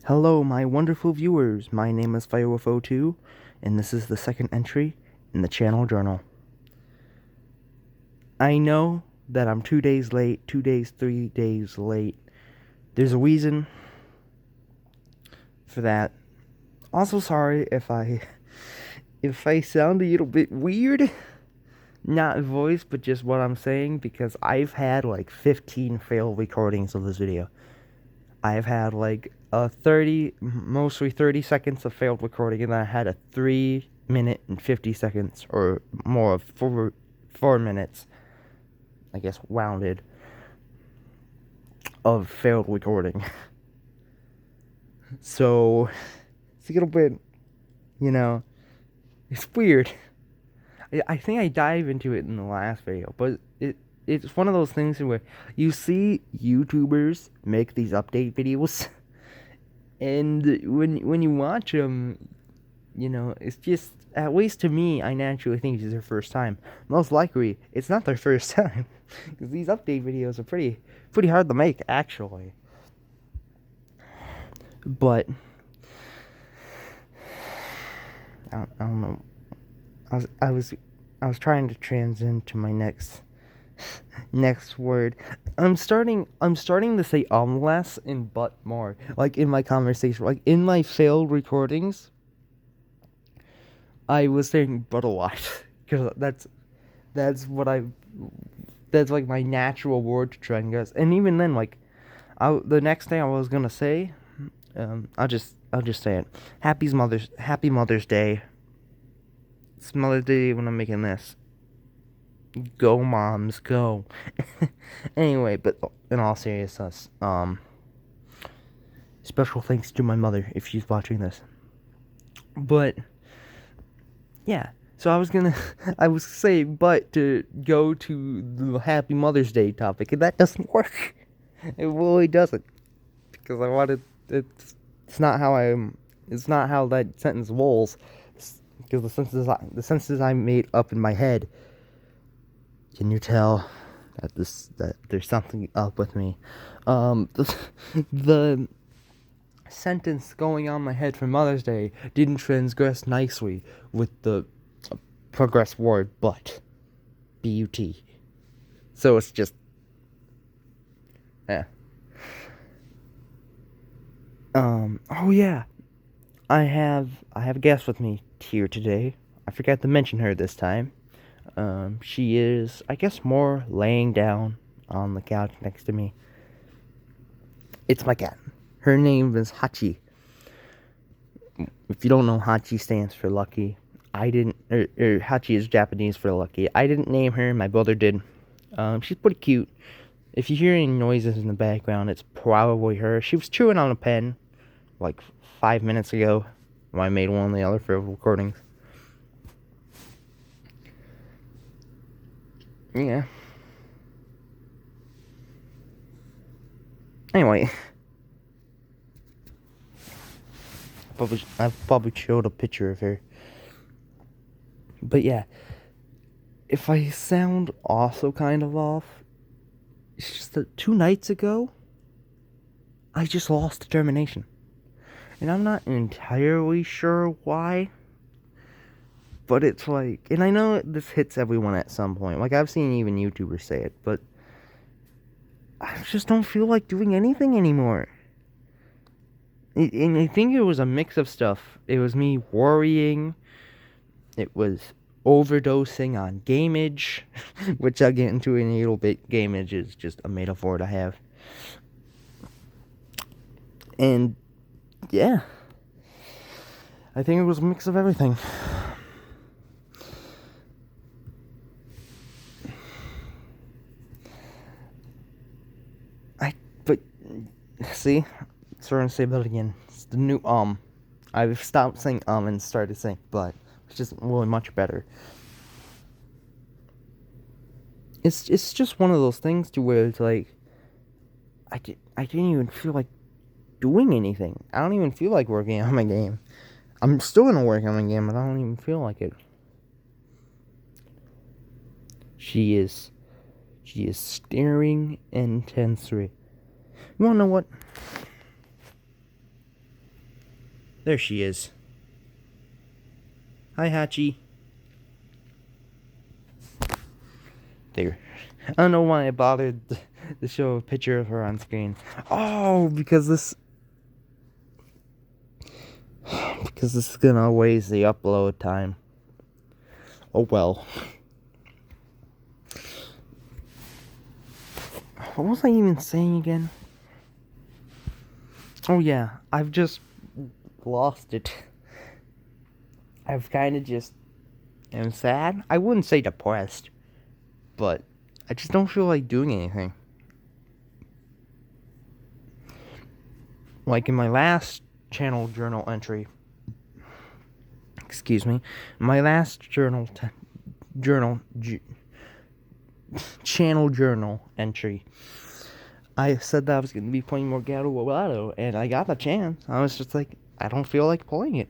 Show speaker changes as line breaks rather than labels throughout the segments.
Hello, my wonderful viewers. My name is FireWolf02, and this is the second entry in the channel journal. I know that I'm 2 days late, 2 days, 3 days late. There's a reason for that. Also, sorry if I sound a little bit weird. Not voice, but just what I'm saying, because I've had like 15 failed recordings of this video. I've had like mostly 30 seconds of failed recording, and then I had a 3 minute and 50 seconds or more of 4 minutes, I guess, rounded, of failed recording. So it's a little bit, it's weird. I think I dive into it in the last video, but it's one of those things where you see YouTubers make these update videos, and when you watch them, it's just, at least to me, I naturally think it's their first time. Most likely, it's not their first time, because these update videos are pretty hard to make, actually. But I don't know. I was trying to transition to my next word. I'm starting to say less and but more. Like in my conversation, like in my failed recordings, I was saying but a lot, because that's what that's like my natural word to try and guess. And even then, like, the next thing I was gonna say, I'll just say it. Happy Mother's Day. It's Mother's Day when I'm making this. Go moms, go. Anyway, but in all seriousness, special thanks to my mother if she's watching this. But yeah, so I was saying, but to go to the Happy Mother's Day topic, and that doesn't work. It really doesn't, because I wanted it's not how it's not how that sentence rolls. Because the sentences I made up in my head. Can you tell that there's something up with me? The sentence going on my head for Mother's Day didn't transgress nicely with the progress word but. B-U-T. So it's just, yeah. Oh yeah. I have a guest with me here today. I forgot to mention her this time. She is, I guess, more laying down on the couch next to me. It's my cat. Her name is Hachi. If you don't know, Hachi stands for lucky. I didn't, Hachi is Japanese for lucky. I didn't name her, my brother did. She's pretty cute. If you hear any noises in the background, it's probably her. She was chewing on a pen like 5 minutes ago when I made one of the other favorite recordings. Yeah. Anyway. I've probably showed a picture of her. But yeah. If I sound also kind of off, it's just that 2 nights ago, I just lost determination. And I'm not entirely sure why. But it's like, and I know this hits everyone at some point. Like, I've seen even YouTubers say it, but I just don't feel like doing anything anymore. And I think it was a mix of stuff. It was me worrying. It was overdosing on gameage, which I'll get into in a little bit. Gameage is just a metaphor to have. And yeah, I think it was a mix of everything. But see, starting to say that again. It's the new I've stopped saying and started saying but, which is really much better. It's just one of those things to where it's like I didn't even feel like doing anything. I don't even feel like working on my game. I'm still gonna work on my game, but I don't even feel like it. She is staring intensely. You wanna know what? There she is. Hi, Hachi. There. I don't know why I bothered to show a picture of her on screen. Oh, because this is gonna waste the upload time. Oh well. What was I even saying again? Oh yeah, I've just lost it. I've kind of just am sad. I wouldn't say depressed, but I just don't feel like doing anything. Like in my last channel journal entry, my last channel journal entry, I said that I was going to be playing more Gato Roboto, and I got the chance. I was just like, I don't feel like playing it.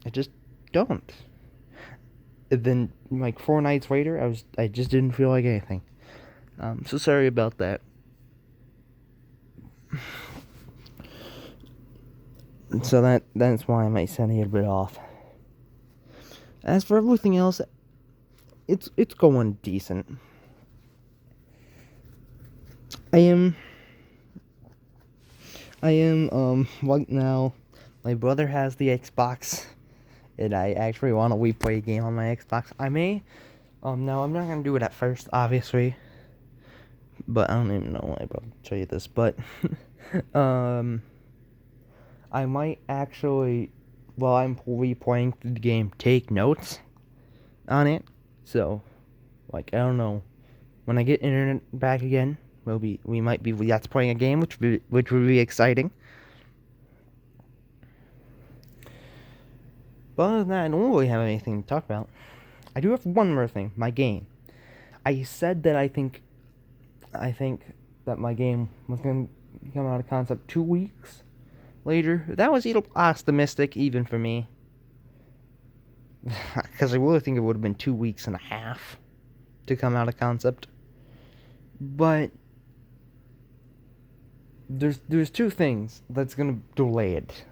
I just don't. And then, like 4 nights later, I just didn't feel like anything. So sorry about that. So that's why I might sound a bit off. As for everything else, it's going decent. I am right now, my brother has the Xbox, and I actually want to replay a game on my Xbox. I may, no, I'm not gonna do it at first, obviously, but I don't even know why I brought to show you this, but, I might actually, while I'm replaying the game, take notes on it, so, like, I don't know, when I get internet back again, we might be let's playing a game, which would be exciting. But other than that, I don't really have anything to talk about. I do have one more thing, my game. I said that I think that my game was going to come out of concept 2 weeks later. That was a little optimistic, even for me. Because I really think it would have been 2 weeks and a half to come out of concept. But there's two things that's going to delay it.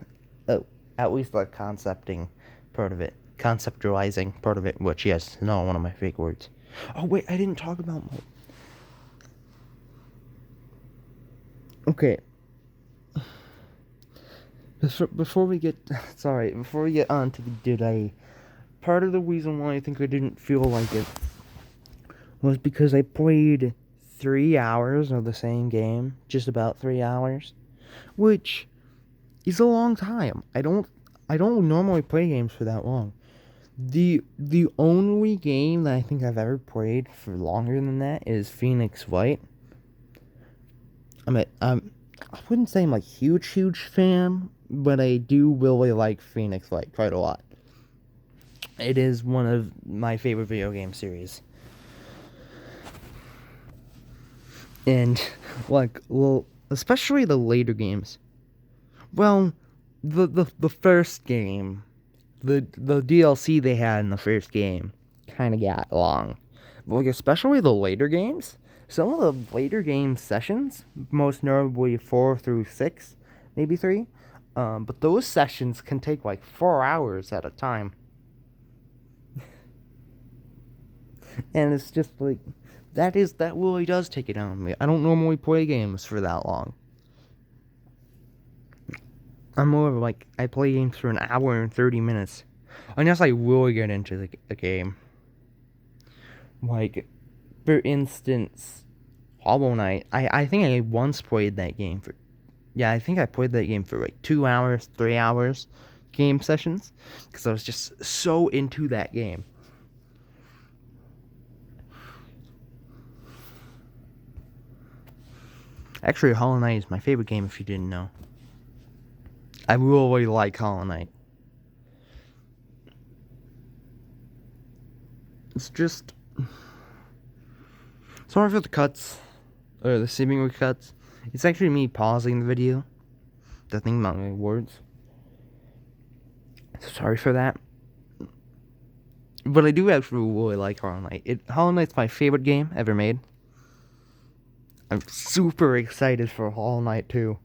At least the concepting part of it. Conceptualizing part of it, which, yes, is not one of my fake words. Oh, wait, I didn't talk about my... Okay. Before we get on to the delay, part of the reason why I think I didn't feel like it was because I played 3 hours of the same game, just about 3 hours, which is a long time. I don't normally play games for that long. The only game that I think I've ever played for longer than that is Phoenix Wright. I wouldn't say I'm a huge fan, but I do really like Phoenix Wright quite a lot. It is one of my favorite video game series. And, especially the later games. Well, the first game, the DLC they had in the first game kind of got long. But, especially the later games, some of the later game sessions, most notably 4 through 6, maybe 3, but those sessions can take 4 hours at a time. And it's just that really does take it out on me. I don't normally play games for that long. I'm more of I play games for an hour and 30 minutes. Unless I really get into the game. For instance, Hollow Knight. I think I once played that game for... Yeah, I think I played that game for 2 hours, 3 hours game sessions. Because I was just so into that game. Actually, Hollow Knight is my favorite game, if you didn't know. I really like Hollow Knight. It's just... Sorry for the cuts, or the seemingly cuts. It's actually me pausing the video to think about my words. Sorry for that. But I do actually really like Hollow Knight. Hollow Knight's my favorite game ever made. I'm super excited for Hollow Knight 2.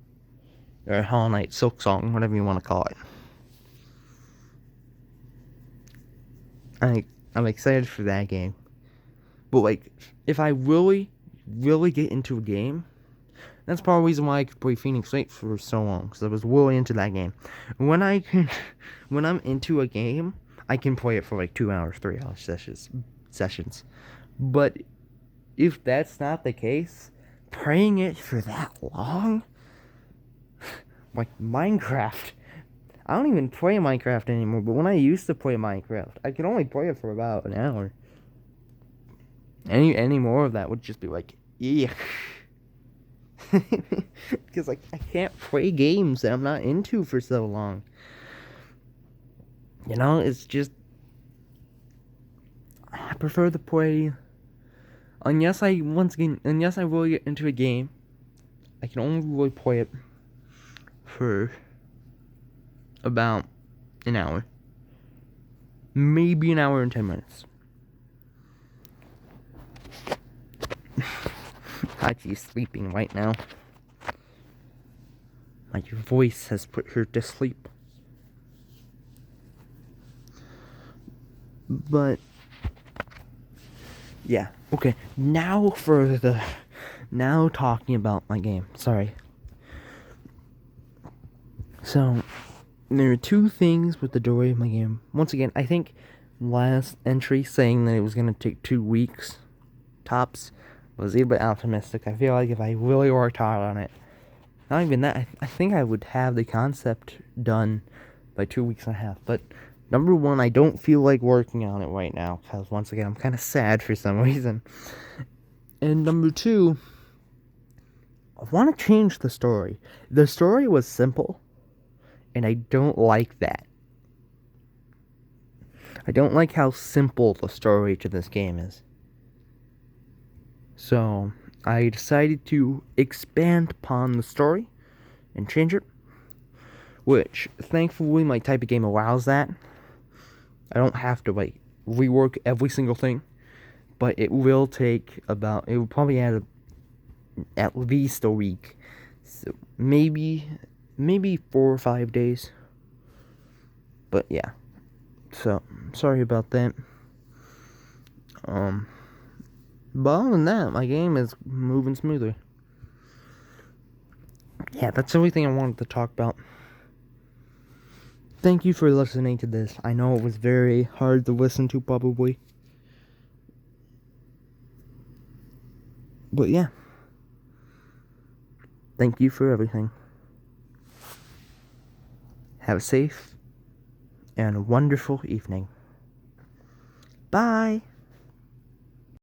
or Hollow Knight Silksong, whatever you want to call it. I'm excited for that game. But like, if I really get into a game, that's part of the reason why I could play Phoenix Wright for so long, because I was really into that game. When I'm into a game, I can play it for like 2 hours, 3 hour sessions. But if that's not the case, playing it for that long, like Minecraft, I don't even play Minecraft anymore. But when I used to play Minecraft, I could only play it for about an hour. Any more of that would just be like, yeah. Because like I can't play games that I'm not into for so long. You know, it's just I prefer to play. Unless I really get into a game, I can only really play it for about an hour, maybe an hour and 10 minutes. Hachi's sleeping right now. Like your voice has put her to sleep. But yeah, okay. Now talking about my game. Sorry. So there are two things with the delay of my game. Once again, I think last entry saying that it was gonna take 2 weeks tops was a bit optimistic. I feel like if I really worked hard on it, not even that, I think I would have the concept done by 2 weeks and a half. But number one, I don't feel like working on it right now, because once again, I'm kind of sad for some reason. And number two, I want to change the story. The story was simple, and I don't like that. I don't like how simple the story to this game is. So I decided to expand upon the story and change it, which thankfully my type of game allows that. I don't have to like rework every single thing, but it will probably add at least a week, so maybe 4 or 5 days. But yeah, so sorry about that. But other than that, my game is moving smoothly. Yeah, that's everything I wanted to talk about. Thank you for listening to this. I know it was very hard to listen to, probably. But yeah. Thank you for everything. Have a safe and wonderful evening. Bye!